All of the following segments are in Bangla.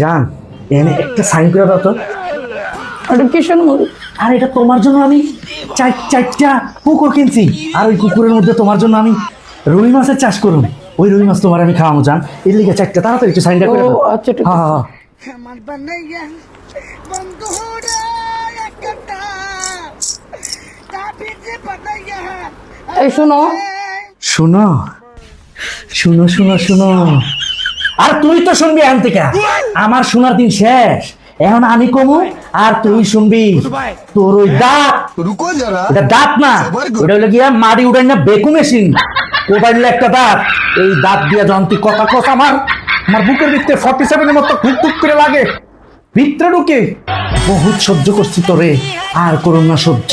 জান এনে একটা সাইন করে দাও তো। এটা কিসের মুড়ি? আর এটা তোমার জন্য আমি চারটা পুকুর কিনছি, আর ওই পুকুরের মধ্যে তোমার জন্য আমি রুই মাছের চাষ করুন। ওই রুই মাছ তোমার আমি খাওয়ানো চান, এর লিগে চারটা তাড়াতাড়ি একটু সাইনটা করে দাও। ও আচ্ছা ঠিক হ্যাঁ আছে। হ্যাঁ আমার বানাইয়া বন্ধুরা একটা তাবিজে বানাইয়া এই শোনো, শুনো শুনো শুনো শুনো, আর তুই তো শুনবি এখন থেকে, আমার শোনার দিন শেষ। এখন আমি কমু আর তুই শুনবি। তোর ওই দাঁত, रुको जरा এটা দাঁত না, ওটা হলো গিয়া মাটি উঠাই না বেকু মেশিন, কোবাইলে একটা দাঁত। এই দাঁত দিয়া যখন তুই কথা কস আমার আমার বুকের ভিতরে 47 এর মতো ঠুক ঠুক করে লাগে, ভিতরে ঢুকে। বহুত সহ্য করছি তোরে, আর করুন না সহ্য।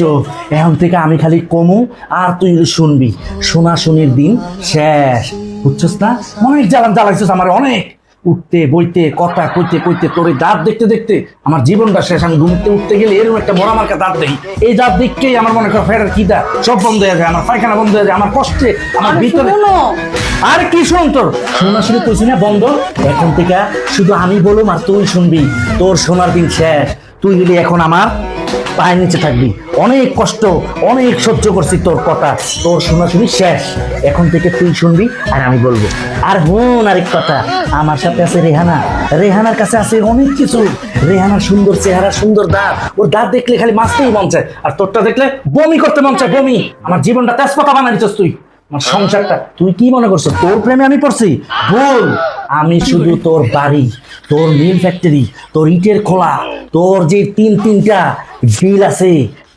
এখন থেকে আমি খালি কমু আর তুই শুনবি। শোনাশুনির দিন শেষ, বুঝছস না? অনেক জ্বালাইছিস আমার, অনেক উঠতে বইতে কথা কইতে কইতে তোর এই দাঁত দেখতে দেখতে আমার জীবনটা শেষ। আমি ঘুমতে উঠতে গেলে এরকম একটা বড় মার্কা দাঁত দেখি, এই দাঁত দেখতেই আমার মনে কর ফেরের খিদা সব বন্ধ হয়ে যায়, আমার পায়খানা বন্ধ হয়ে যায়, আমার কষ্টে আমার আরে ভিতরে। শোনো, আর কি শুন তোর শোনাশুনি কইছি না বন্ধ। এখন থেকে শুধু আমি বলুম আর তুই শুনবি। তোর শোনার দিন শেষ। তুই গেলি এখন আমার পায়ের নিচে থাকবি। অনেক কষ্ট, অনেক সহ্য করছি তোর কথা, তোর শোনাশুনি শেষ। এখন থেকে তুই শুনবি আর আমি বলবো। আর হুন আরেক কথা, আমার সাথে আছে রেহানা, রেহানার কাছে আছে অনেক কিছু। রেহানার সুন্দর চেহারা, সুন্দর দাঁত, ওর দাঁত দেখলে খালি মাছতেই মন চায়, আর তোরটা দেখলে বমি করতে মন চায়, বমি। আমার জীবনটা তেজপাতা বানাই দিচ্ছিস তুই, আমার সংসারটা। তুই কি মনে করছো তোর প্রেমে আমি পড়ছি? ভুল। আমি শুধু তোর বাড়ি, তোর মিল ফ্যাক্টরি, তোর ইটের খোলা, তোর যে তিনটা বিল আছে,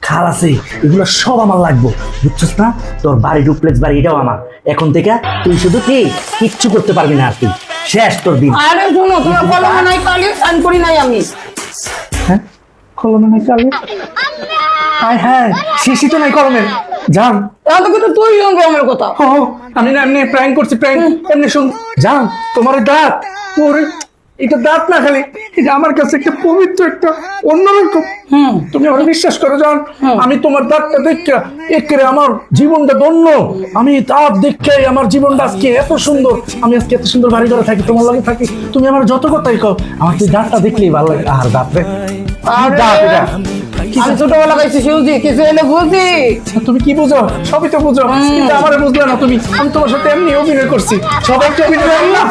খাল আছে, এগুলো সব আমার লাগবে, বুঝছিস না? তোর বাড়ি ডুপ্লেক্স বাড়ি, এটাও আমার। এখন থেকে তুই শুধু কি কিচ্ছু করতে পারবি না, আর তুই শেষ তোর দিন। আরে শোনো, তোমার কলমে নাই কালি, সাইন করি নাই আমি। হ্যাঁ, কলমে নাই কালি? হ্যাঁ হ্যাঁ, শিশি তো নাই কলমের। যান, এখন তো কিন্তু তুই শুনবি আমার কথা। ও আমি না এমনি প্র্যাঙ্ক করছি, প্র্যাঙ্ক এমনি শুন। জান তোমার ওই দাঁত, ওরে এটা দাঁত না খালি, এটা আমার কাছে একটা পবিত্র, একটা অন্যরকম। তুমি আমার বিশ্বাস করো জান, আমি তোমার দাঁতটা দেখে একেবারে আমার জীবনটা ধন্য। আমি দাঁত দেখে আমার জীবনটা আজকে এত সুন্দর, আমি আজকে এত সুন্দর বাড়ি ঘরে থাকি, তোমার লাগে থাকি। তুমি আমার যত কথাই কও, আমার তুই দাঁতটা দেখলেই ভালো লাগে। আর দাঁত রে, আরে, দাঁত এটা আমি ছোটবেলা গাইছি শিউজি, কিছু এলে বুঝি। তুমি কি বুঝো? সবই তো বুঝো, কিন্তু আমার বুঝলে না তুমি। আমি তোমার সাথে এমনি অভিনয় করছি, সবাই তো অভিনয় না।